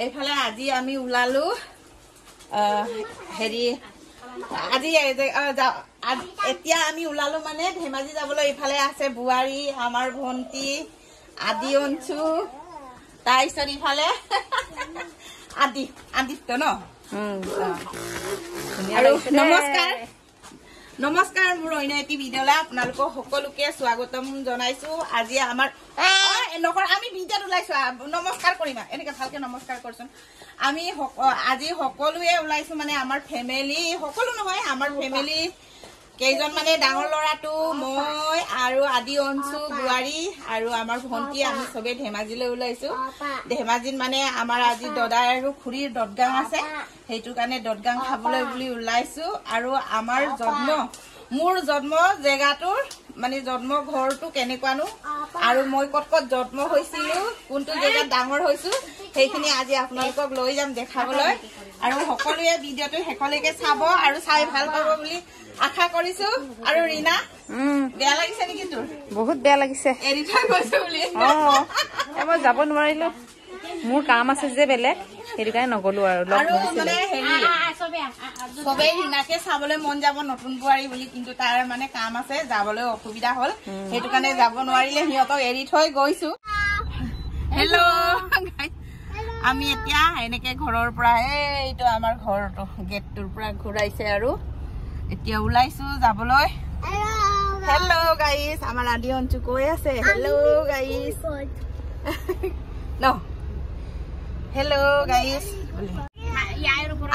এইফালে আজি আমি ওলালো হেৰি আজি এতিয়া আমি ওলালো মানে ধেমাজি যাবলৈ। এইফালে আছে বুৱাৰী, আমাৰ ভন্টি আদি অঞ্চু, তাৰপিছত ইফালে আদিত্য ন। আৰু নমস্কাৰ মোৰ অন্য এটি ভিডিঅ'লৈ আপোনালোকক সকলোকে স্বাগতম জনাইছো। আজি আমাৰ আমি ভিডিঅ'ত ওলাইছো, নমস্কাৰ কৰিবা এনেকে ভালকে নমস্কাৰ কৰচোন। আমি আজি সকলোৱে ওলাইছো মানে আমাৰ ফেমিলি, সকলো নহয় আমাৰ ফেমিলি কেইজন মানে ডাঙৰ ল'ৰাটো মই আৰু আদি অঞ্চু বুৱাৰী আৰু আমাৰ ভন্টি আমি চবে ধেমাজিলৈ ওলাইছো। ধেমাজিত মানে আমাৰ আজি দদাই আৰু খুৰীৰ দদগাং আছে, সেইটো কাৰণে দদগাং খাবলৈ বুলি ওলাইছো। আৰু আমাৰ মোৰ জন্ম জেগাটোৰ মানে জন্ম ঘৰটো কেনেকুৱানো আৰু মই ক'ত ক'ত জন্ম হৈছিলো, কোনটো জেগাত ডাঙৰ হৈছো, সেইখিনি আজি আপোনালোকক লৈ যাম দেখাবলৈ। আৰু সকলোৱে ভিডিঅ'টো শেষলৈকে চাব আৰু চাই ভাল পাব বুলি আশা কৰিছো। আৰু ৰীনা বেয়া লাগিছে নেকি তোৰ? বহুত বেয়া লাগিছে, এৰি থৈ গৈছো বুলি। মই যাব নোৱাৰিলো, মোৰ কাম আছে যে বেলেগ, সেইটো কাৰণে নগলো। আৰু মানে হেৰি চবেই ৰীনাকে চাবলৈ মন যাব নতুন বোৱাৰী বুলি, কিন্তু তাৰ মানে কাম আছে, যাবলৈ অসুবিধা হ'ল, সেইটো কাৰণে যাব নোৱাৰিলে, সিহঁতক এৰি থৈ গৈছো। হেল্ল' আমি এতিয়া এনেকে ঘৰৰ পৰা এইটো আমাৰ ঘৰটো গেটটোৰ পৰা ঘূৰাইছে আৰু এতিয়া ওলাইছো যাবলৈ। হেল্ল' গাইজ, আমাৰ আদি অঞ্চু কৈ আছে হেল্ল' গাইজ ন, হেল্ল' গাইজ।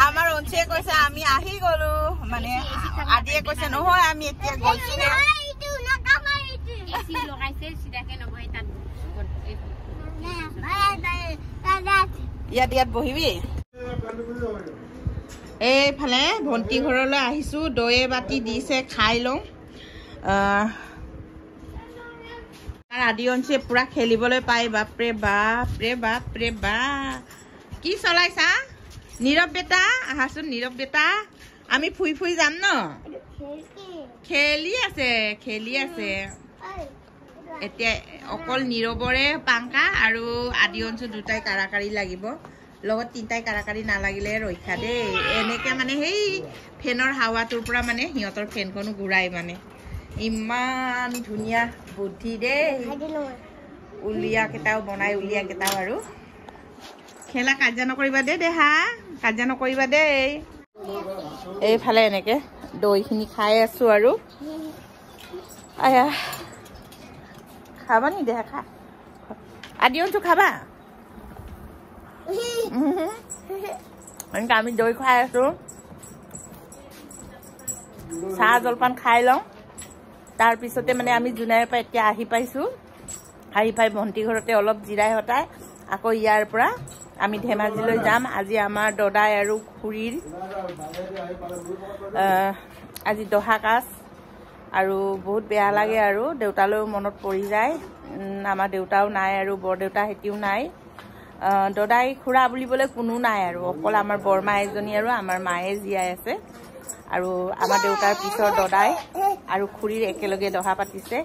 আমাৰ অঞ্চুৱে কৈছে আমি আহি গলো, মানে আদিয়ে কৈছে নহয় আমি এতিয়া গৈছো। ইয়াত বহিবি। এইফালে ভন্টি ঘৰলৈ আহিছো, দৈ বাতি দিছে খাই লওঁ। আদি অঞ্চুৱে পুৰা খেলিবলৈ পাই, বাপৰে বাপৰে বাপৰে বাপ কি চলাইছা নীৰৱ বেটা, আহাচোন নীৰৱ বেটা, আমি ফুই ফুই যাম ন। খেলি আছে এতিয়া অকল নীৰৱৰে পাংকা আৰু আদি অঞ্চু দুটাই কাৰাকাৰি লাগিব, লগত তিনটাই কাৰাকাৰি নালাগিলে ৰক্ষা দেই। এনেকে মানে সেই ফেনৰ হাৱাটোৰ পৰা মানে সিহঁতৰ ফেনখনো ঘূৰাই, মানে ইমান ধুনীয়া বুদ্ধি দেই। উলিয়া কেইটাও বনাই, উলিয়া কেইটাও আৰু খেলা কাজিয়া নকৰিবা দেই, দেহা কাজিয়া নকৰিবা দেই। এইফালে এনেকে দৈখিনি খাই আছো আৰু আয়া খাবা নি দেহা, খা আদি অঞ্চু খাবা। আমি দৈ খাই আছো, চাহ জলপান খাই লওঁ, তাৰপিছতে মানে আমি জোনাইৰ পৰা এতিয়া আহি পাইছো। আহি পাই ভন্টি ঘৰতে অলপ জিৰাই হতাই আকৌ ইয়াৰ পৰা আমি ধেমাজিলৈ যাম। আজি আমাৰ দদাই আৰু খুৰীৰ আজি দহা কাজ, আৰু বহুত বেয়া লাগে আৰু দেউতালৈও মনত পৰি যায়। আমাৰ দেউতাও নাই আৰু বৰদেউতা হেতিও নাই, দদাই খুৰা বুলিবলৈ কোনো নাই আৰু অকল আমাৰ বৰমা এজনী আৰু আমাৰ মায়ে জীয়াই আছে। আৰু আমাৰ দেউতাৰ পিছৰ দদাই আৰু খুৰীৰ একেলগে দহা পাতিছে,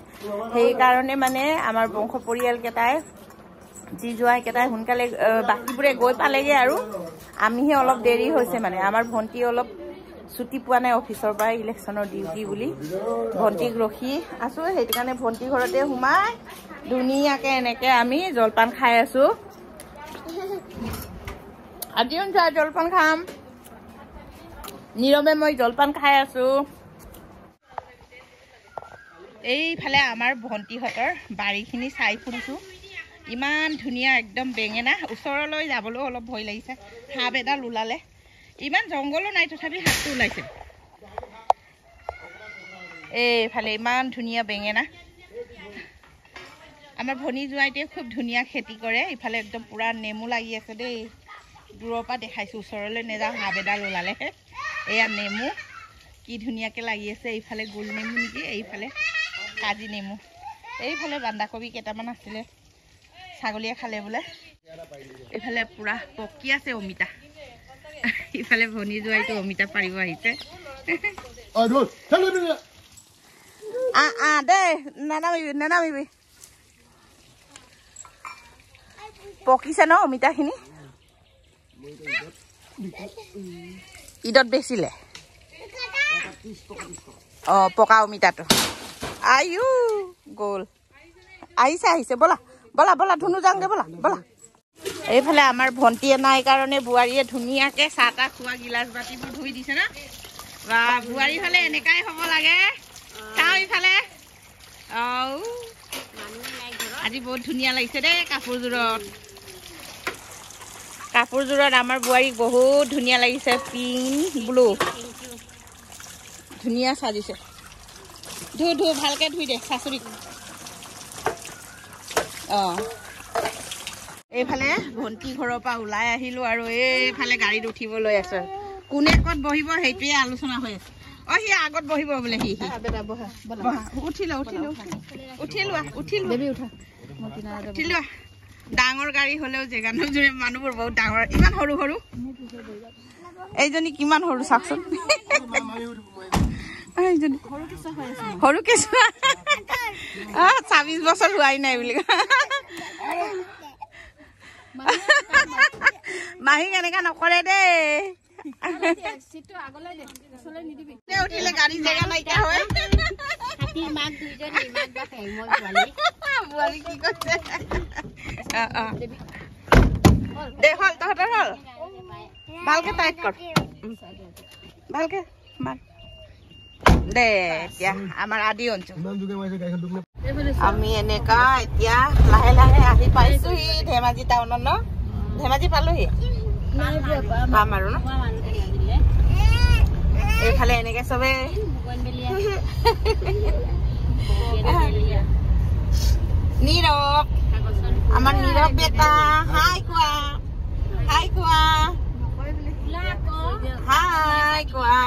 সেইকাৰণে মানে আমাৰ বংশ পৰিয়ালকেইটাই যি জোৱাইকেইটাই সোনকালে বাকীবোৰে গৈ পালেগে আৰু আমিহে অলপ দেৰি হৈছে। মানে আমাৰ ভন্টি অলপ ছুটি পোৱা নাই অফিচৰ পৰা, ইলেকশ্যনৰ ডিউটি বুলি ভন্টিক ৰখি আছো, সেইটো কাৰণে ভন্টি ঘৰতে সোমাই ধুনীয়াকে এনেকে আমি জলপান খাই আছো। আজি জলপান খাম, নীৰৱে মই জলপান খাই আছো। এইফালে আমাৰ ভন্টিহঁতৰ বাৰীখিনি চাই ফুৰিছো, ইমান ধুনীয়া একদম বেঙেনা, ওচৰলৈ যাবলৈও অলপ ভয় লাগিছে, সাপ এডাল ওলালে, ইমান জংঘলো নাই তথাপি সাপটো ওলাইছে। এইফালে ইমান ধুনীয়া বেঙেনা, আমাৰ ভনী জোৱাইটোৱে খুব ধুনীয়া খেতি কৰে। ইফালে একদম পুৰা নেমু লাগি আছে দেই, দূৰৰ পৰা দেখাইছো, ওচৰলৈ নেযাওঁ সাপ এডাল ওলালে। এয়া নেমু কি ধুনীয়াকে লাগি আছে, এইফালে গোল নেমু নেকি, এইফালে কাজি নেমু, এইফালে বন্ধাকবি কেইটামান আছিলে ছাগলীয়ে খালে বোলে। এইফালে পুৰা পকি আছে অমিতা, ইফালে ভনী জোৱাইটো অমিতা পাৰিব আহিছে। দেই নানামিবি, পকিছে ন অমিতাখিনি। ঈদত বেচিলে পকা অমিতাটো আয়ু গ'ল আহিছে ব'লা ব'লা ব'লা ধুনু যাওঁগে ব'লা ব'লা এইফালে আমাৰ ভণ্টিয়ে নাই কাৰণে বোৱাৰীয়ে ধুনীয়াকে চাহ তাহ খোৱা গিলাচ বাতিবোৰ ধুই দিছে না বা বোৱাৰী হ'লে এনেকাই হ'ব লাগে চাওঁ ইফালে আজি বহুত ধুনীয়া লাগিছে দেই কাপোৰযোৰত আমাৰ বোৱাৰীক বহুত ধুনীয়া লাগিছে পিংক ব্লু ধুনীয়া সাজিছে ধু ভালকে ধুই দে শাশুড়িক এইফালে ভণ্টি ঘৰৰ পৰা ওলাই আহিলো আৰু এইফালে গাড়ীত উঠিবলৈ আছে কোনে ক'ত বহিব সেইটোৱে আলোচনা হৈ আছে সি আগত বহিব বোলে সি উঠিলোৱা ডাঙৰ গাড়ী হলেও জেগা নোজোৰে মানুহবোৰ বহুত ডাঙৰ ইমান সৰু সৰু এইজনী কিমান সৰু চাওকচোন সৰু কেঁচুৱা 26 বছৰ হোৱাই নাই বুলি মাহীক এনেকা নকৰে দেই উঠিলে গাড়ী জেগা নাইকিয়া হয় বোৱাৰী কি কৈছে দে হল তহঁতৰ হল ভালকে টাইট কৰ ভালকে দে এতিয়া আমাৰ আদি অঞ্চল আমি এনেকা এতিয়া লাহে লাহে আহি পাইছোহি ধেমাজি টাউনত ন ধেমাজি পালোহি পাম আৰু ন এইফালে এনেকে চবে নীৰৱ আমাৰ নীৰৱ বেটা হাই কোৱা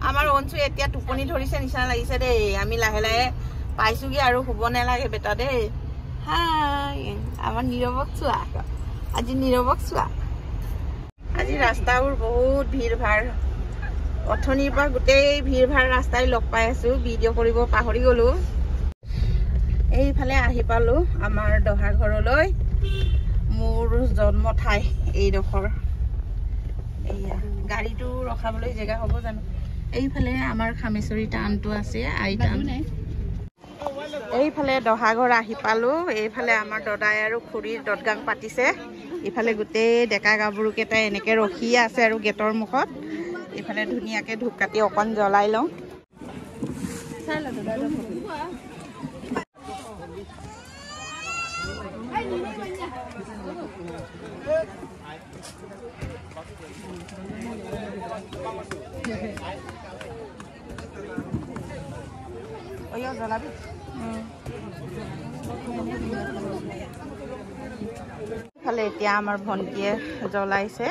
আমাৰ অঞ্চু এতিয়া টোপনি ধৰিছে নিচিনা লাগিছে দেই আমি লাহে লাহে পাইছোগে আৰু শুব নালাগে বেটা দেই হাই আমাৰ নীৰৱক চোৱা আজি ৰাস্তাবোৰ বহুত ভিৰ ভাৰ অথনিৰ পৰা গোটেই ভিৰ ভাৰ ৰাস্তাই লগ পাই আছো ভিডিঅ' কৰিব পাহৰি গলো এইফালে আহি পালো আমাৰ দহা ঘৰলৈ মোৰ জন্ম ঠাই এইডোখৰ এয়া গাড়ীটো ৰখাবলৈ জেগা হ'ব জানো এইফালে আমাৰ খামেশ্বৰী টাউনটো আছে আই টাউন এইফালে দহাঘৰ আহি পালো এইফালে আমাৰ দদাই আৰু খুৰীৰ দদগাং পাতিছে ইফালে গোটেই ডেকা গাভৰু কেইটাই এনেকে ৰখি আছে আৰু গেটৰ মুখত ইফালে ধুনীয়াকে ধূপ কাটি অকণ জ্বলাই লওঁ জ্বলাবি এইফালে এতিয়া আমাৰ ভণ্টিয়ে জ্বলাইছে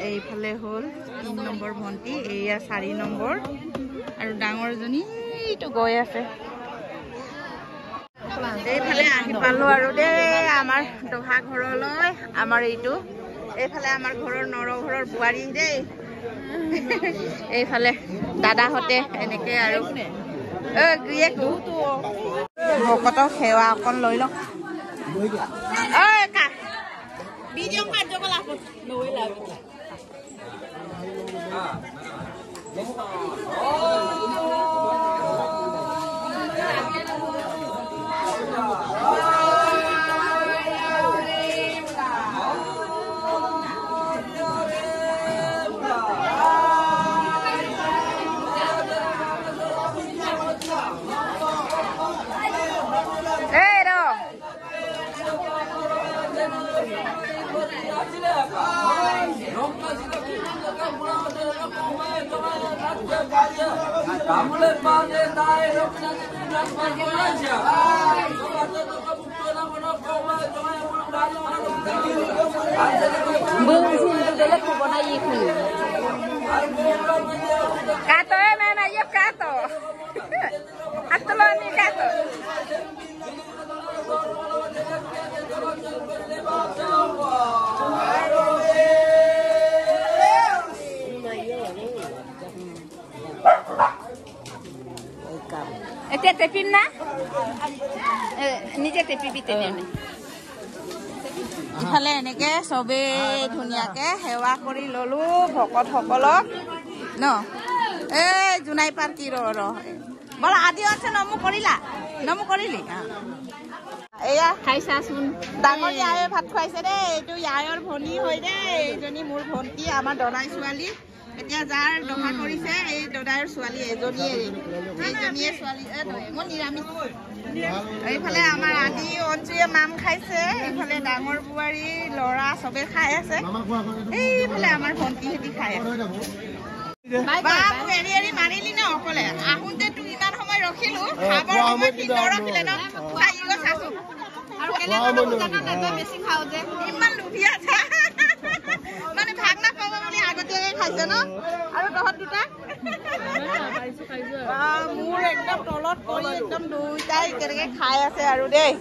এইফালে হ'ল 3 নম্বৰ ভণ্টি এয়া 4 নম্বৰ আৰু ডাঙৰজনী এইটো গৈ আছে এইফালে আহি পালো আৰু দেই আমাৰ দহা ঘৰলৈ আমাৰ এইটো এইফালে আমাৰ ঘৰৰ নৰঘৰৰ বোৱাৰী দেই এইফালে দাদাহঁতে এনেকে আৰু ভকতক সেৱা অকণ লৈ লওঁ Kato mana ya kato. Atoloni kato. Este te pinna? Ni te pipi tenía. এইফালে এনেকে চবে ধুনীয়াকে সেৱা কৰি ললো ভকতসকলক ন এই জোনাই পাৰ্টি বল আদি আছে নমু কৰিলি এয়া খাইছাচোন ডাঙৰ ইয়াৰে ভাত খুৱাইছে দেই এইটো ইয়াৰৰ ভনী হয় দেই এইজনী মোৰ ভণ্টি আমাৰ দদাই ছোৱালী এতিয়া যাৰ দহা কৰিছে এই দদাইৰ ছোৱালী এইজনীয়ে ছোৱালী মই নিৰামিষ এইফালে আমাৰ আদি অঞ্জুৱে মাম খাইছে এইফালে ডাঙৰ বোৱাৰী ল'ৰা চবে খাই আছে এইফালে আমাৰ ভণ্টিহেঁতি খাই আছে এৰি এৰি মাৰিলি ন অকলে আহোঁতে তোক ইমান সময় ৰখিলো খাবৰ সময় ঠিক নৰখিলে ন খাই চাচোন আৰু বেছি খাওঁ যে ইমান লুভি আছে মানে ভাগ নাপাব বুলি আগতীয়াকে খাইছে ন আৰু তহঁত দুটা মোৰ একদম তলত পৰি একদম দুইটাই কেনেকে খাই আছে আৰু দেই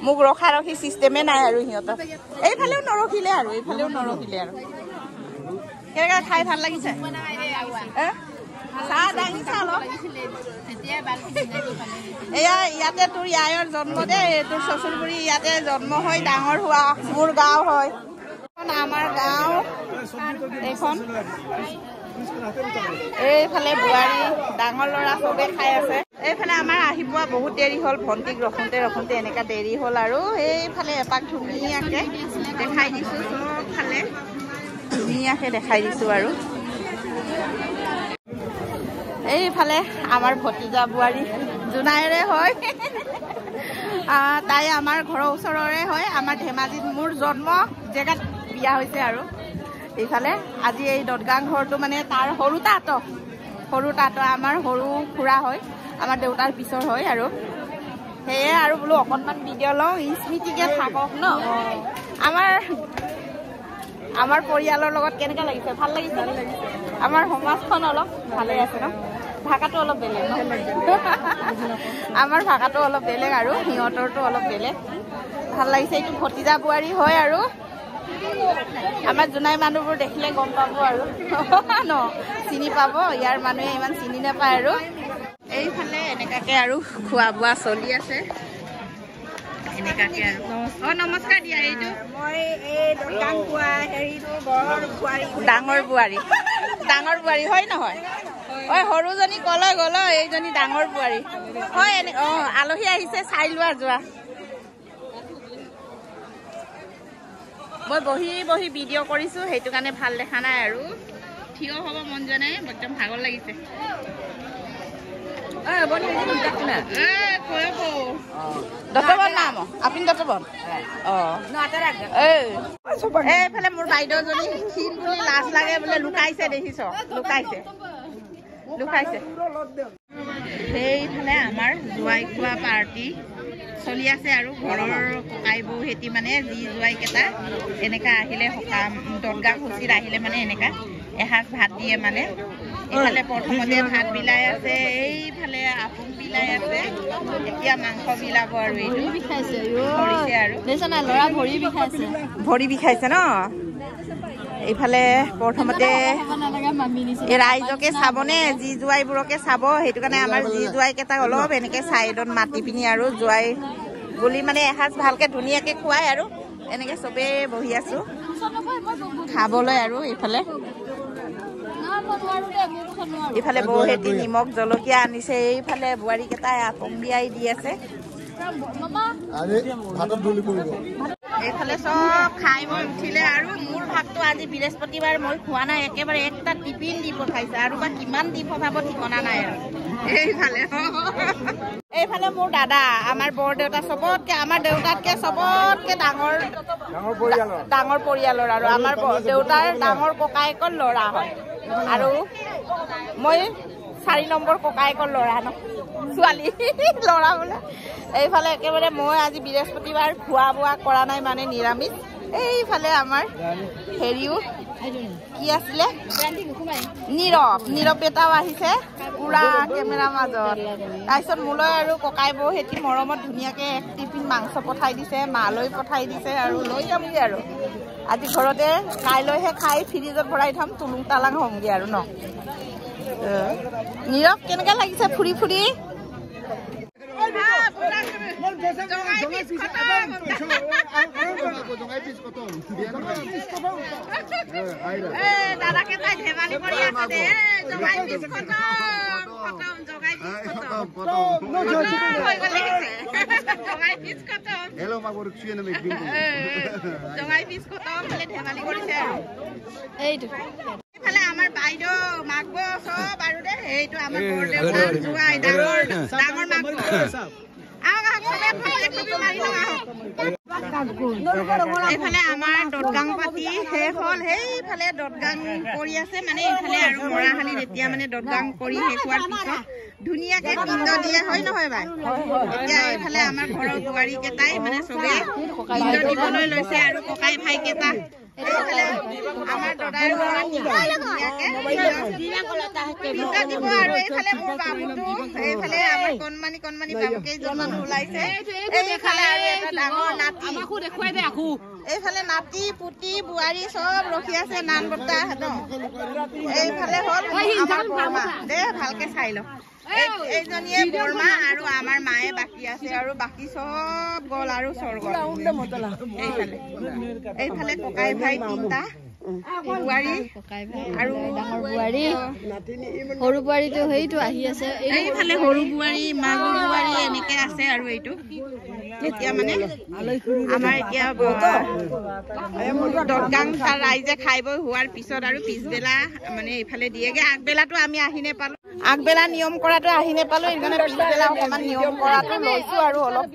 মোক ৰখা ৰখি চিষ্টেমে নাই আৰু সিহঁতৰ এইফালেও নৰখিলে আৰু কেনেকে খাই ভাল লাগিছে চাহ দাঙিছা অলপ এয়া ইয়াতে তোৰ ইয়াৰ জন্ম দেই তোৰ শ্বশুৰগুৰি ইয়াতে জন্ম হৈ ডাঙৰ হোৱা মোৰ গাঁও হয় আমাৰ গাঁও এইখন এইফালে বোৱাৰী ডাঙৰ ল'ৰা চবে খাই আছে এইফালে আমাৰ আহি পোৱা বহুত দেৰি হ'ল ভণ্টিক ৰখোঁতে এনেকা দেৰি হ'ল আৰু এইফালে এপাক ধুনীয়াকে দেখাই দিছো চবফালে ধুনীয়াকে দেখাই দিছো আৰু এইফালে আমাৰ ভতিজা বোৱাৰী জোনাইৰে হয় তাই আমাৰ ঘৰৰ ওচৰৰে হয় আমাৰ ধেমাজিত মোৰ জন্ম জেগাত বিয়া হৈছে আৰু এইফালে আজি এই দদগাং ঘৰটো মানে তাৰ সৰু তাঁত আমাৰ সৰু খুৰা হয় আমাৰ দেউতাৰ পিছৰ হয় আৰু সেয়ে আৰু বোলো অকণমান ভিডিঅ' লওঁ স্মৃতিকে থাকক ন আমাৰ পৰিয়ালৰ লগত কেনেকৈ লাগিছে ভাল লাগিছে আমাৰ সমাজখন অলপ ভালে আছে ন ভাষাটো অলপ বেলেগ ন আমাৰ ভাষাটো অলপ বেলেগ আৰু সিহঁতৰটো অলপ বেলেগ ভাল লাগিছে এইটো ভতিজা বোৱাৰী হয় আৰু আমাৰ জোনাই মানুহবোৰ দেখিলে গম পাব আৰু ন চিনি পাব ইয়াৰ মানুহে ইমান চিনি নাপায় আৰু এইফালে এনেকাকে আৰু খোৱা বোৱা চলি আছে এনেকাকে আৰু নমস্কাৰ দিয়া এইটো মই এই ডাঙৰ বোৱাৰী হয় নহয় ঐ সৰুজনী কলৈ গ'ল এইজনী ডাঙৰ বোৱাৰী হয় এনে আলহী আহিছে চাই লোৱা যোৱা মই বহি ভিডিঅ' কৰিছো সেইটো কাৰণে ভাল দেখা নাই আৰু থিয় হ'ব মন যোৱা নাই একদম ভাগৰ লাগিছে এইফালে মোৰ বাইদেউজনী ক্ষীণ বুলি লাজ লাগে বোলে লুকাইছে দেখিছ লুকাইছে সেইফালে আমাৰ জোৱাই খোৱা পাৰ্টি চলি আছে আৰু ঘৰৰ ককাই বৌ হেতি মানে যি জোৱাইকেইটা এনেকা আহিলে সকাম দদগাং হুচিত আহিলে মানে এনেকা এসাঁজ ভাত দিয়ে মানে এইফালে প্ৰথমতে ভাত বিলাই আছে এইফালে আপোন বিলাই আছে এতিয়া মাংস বিলাব আৰু এইটো ধৰিছে আৰু ল'ৰা ভৰি বিষাইছে ন এইফালে প্ৰথমতে ৰাইজকে চাবনে যি জোৱাইবোৰকে চাব সেইটো কাৰণে আমাৰ যি জোৱাইকেইটাক অলপ এনেকে চাইডত মাতি পিনি আৰু জোৱাই বুলি মানে এসাঁজ ভালকে ধুনীয়াকে খুৱাই আৰু এনেকে চবে বহি আছো খাবলৈ আৰু এইফালে বৌহেতি নিমখ জলকীয়া আনিছে এইফালে বোৱাৰী কেইটাই আপংবিয়াই দি আছে এইফালে চব খাই মই উঠিলে আৰু মোৰ ভাতটো আজি বৃহস্পতিবাৰ মই খোৱা নাই একেবাৰে একটা টিফিন দি পঠাইছে আৰু বা কিমান দি পঠাব ঠিকনা নাই আৰু এইফালে মোৰ দাদা আমাৰ বৰ দেউতা চবতকে আমাৰ দেউতাতকে চবতকে ডাঙৰ পৰিয়ালৰ আৰু আমাৰ দেউতাৰ ডাঙৰ ককায়েকৰ ল'ৰা হয় আৰু মই 4 নম্বৰ ককায়েকৰ ল'ৰা ন ছোৱালী ল'ৰা বোলে এইফালে একেবাৰে মই আজি বৃহস্পতিবাৰ খোৱা বোৱা কৰা নাই মানে নিৰামিষ এইফালে আমাৰ হেৰিও কি আছিলে নীৰৱ বেটাও আহিছে পুৰা কেমেৰা মাজত তাৰপিছত মোলৈ আৰু ককাই বৌ হেতি মৰমত ধুনীয়াকে এক টিফিন মাংস পঠাই দিছে মালৈ পঠাই দিছে আৰু লৈ যামগে আৰু আজি ঘৰতে কাইলৈহে খাই ফ্ৰিজত ভৰাই থম তুলুং তালাং হ'মগে আৰু ন নীৰৱ কেনেকে লাগিছে ফুৰি দাদাকে তাই ধেমালি কৰি আছে দে জগাই পিছ খতম জগাই পিছ খতম হৈ গ'লে জগাই পিছ খতম Hello, mag word ik zien en ik ben জগাই পিছ খতম মানে ধেমালি কৰিছে আৰু এইটো এইফালে আমাৰ বাইদেউ মাগব চব আৰু দে এইটো আমাৰ বৰদেউতা জুৱাই ডাঙৰ মাগব আহক চবে একবি মাৰি লওঁ আহক এইফালে আমাৰ দটগাং পাতি শেষ হ'ল সেইফালে দটগাং কৰি আছে মানে এইফালে আৰু মৰাহালিত এতিয়া মানে দটগাং কৰি শেষ হোৱাৰ পিছত ধুনীয়াকে পিণ্ড দিয়ে হয় নহয় বাই এতিয়া এইফালে আমাৰ ঘৰৰ বোৱাৰী কেইটাই মানে চবে পিণ্ড দিবলৈ লৈছে আৰু ককাই ভাই কেইটা এইফালে আমাৰ দদাৰ পিণ্ড দিব আৰু এইফালে মোৰ বাবুটো এইফালে আমাৰ কণমানি বাবু কেইজনমান ওলাইছে এইফালে আৰু এটা ডাঙৰ নাতি এইফালে নাতি পুতি বোৱাৰী চব ৰখি আছে নান বৰ্তা এইফালে হ'ল আমাৰ বৰমা দে ভালকে চাই লওঁ এইজনীয়ে বৰমা আৰু আমাৰ মায়ে বাকী আছে আৰু বাকী চব গ'ল আৰু স্বৰ্গ এইফালে ককাই ভাই তিনিটা বোৱাৰী আৰু ডাঙৰ বোৱাৰী সৰু বোৱাৰীটো সেইটো আহি আছে এইফালে সৰু বোৱাৰী মাজু বোৱাৰী এনেকে আছে আৰু এইটো এতিয়া মানে আমাৰ এতিয়া দটগাং তাৰ ৰাইজে খাই বৈ হোৱাৰ পিছত আৰু পিছবেলা মানে এইফালে দিয়েগে আগবেলাটো আমি আহি নেপালো আগবেলা নিয়ম কৰাটো আহি নেপালো সেইকাৰণে পিছবেলা অকণমান নিয়ম কৰাটো লৈছো আৰু অলপ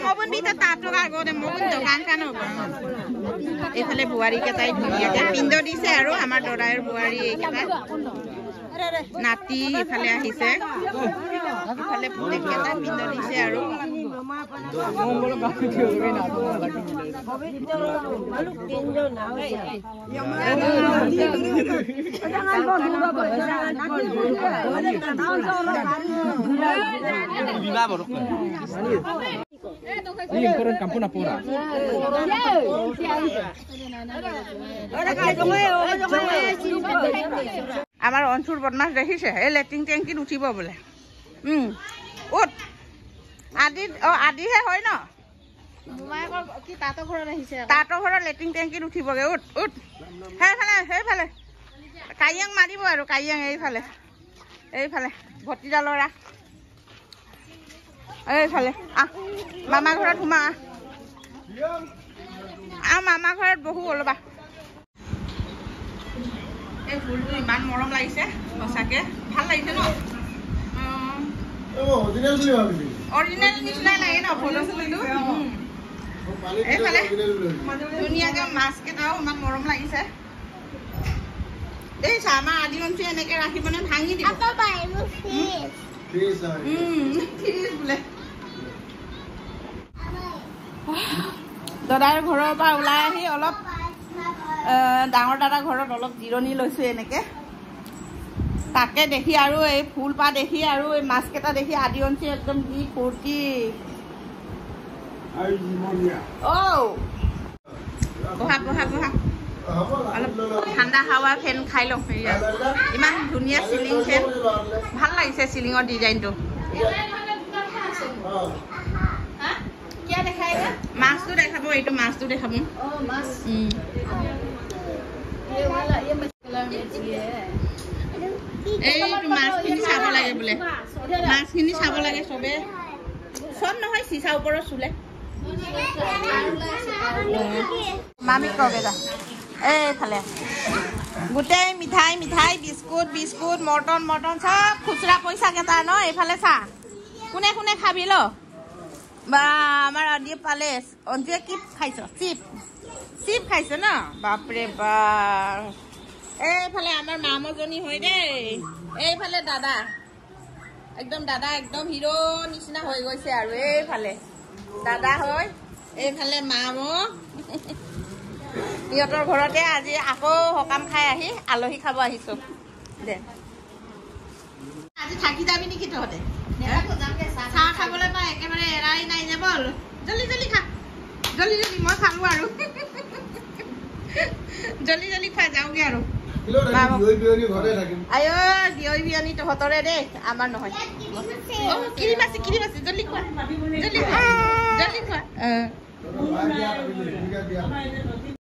মবন বিতা তাতো আগতে মবন দোকান কান হ'ব এইফালে বোৱাৰী কেইটাই ধুনীয়াকে পিণ্ড দিছে আৰু আমাৰ দদাইৰ বোৱাৰী এইকেইটা নাতি ইফালে আহিছে ইফালে পুতেক কেইটা পিণ্ড দিছে আৰু আমাৰ অঞ্চুৰ বদমাছ দেখিছে এই লেট্ৰিন টেংকিত উঠিব বোলে উঠ আদিহে হয় ন তাঁতৰ ঘৰত লেট্ৰিন টেংকিত উঠিবগে উঠ সেইফালে কাইয়াং মাৰিব আৰু কাইয়াং এইফালে ভতিজা ল'ৰা এইফালে মামা ঘৰত সোমা মামা ঘৰত বহু অলবা এই ফুলটো ইমান মৰম লাগিছে সঁচাকে ভাল লাগিছে ন অৰিজিনেল নিচিনাই লাগে ন ফটো চুলিটো এইফালে ধুনীয়াকে মাছ কেইটাও ইমান মৰম লাগিছে এই চা আমাৰ আদি অঞ্চল এনেকে ৰাখি মানে ভাঙি দিব বোলে দাদাৰ ঘৰৰ পৰা ওলাই আহি অলপ ডাঙৰ দাদাৰ ঘৰত অলপ জিৰণি লৈছো এনেকে তাকে দেখি আৰু এই ফুলপাহ দেখি আৰু এই মাছ কেইটা দেখি আদি অঞ্চল একদম কি ফূৰ্তি বহা অলপ ঠাণ্ডা হাৱা ফেন খাই লওঁ ইমান ধুনীয়া চিলিং ফেন ভাল লাগিছে চিলিঙৰ ডিজাইনটো মাছটো দেখাব এইটো মাছটো দেখাব এইটো মাছখিনি চাব লাগে বোলে মাছখিনি চাব লাগে চবে চব নহয় চিচা ওপৰত চুলে মামী কগে যা এইফালে গোটেই মিঠাই বিস্কুট মটন চব খুচুৰা পইচা কেইটা ন এইফালে চা কোনে খাবি ল বা আমাৰ আদিয়ে পালে অঞ্জিয়ে কি খাইছ চিপ খাইছে ন বাপৰে বা এইফালে আমাৰ মামজনী হয় দেই এইফালে দাদা একদম হিৰো নিচিনা হৈ গৈছে আৰু এইফালে দাদা হয় এইফালে মাম সিহঁতৰ ঘৰতে আজি আকৌ সকাম খাই আহি আলহী খাব আহিছো দে আজি থাকি যাবি নেকি তহঁতে চাহ খাবলৈ পাই একেবাৰে এৰাই নাই যে বল জলদি খা জলদি মই খালো আৰু জলদি খাই যাওঁগে আৰু আয় বিয়ৈ বিয়নী তহঁতৰে দেই আমাৰ নহয় ক্ৰীম আছে জলদি খোৱা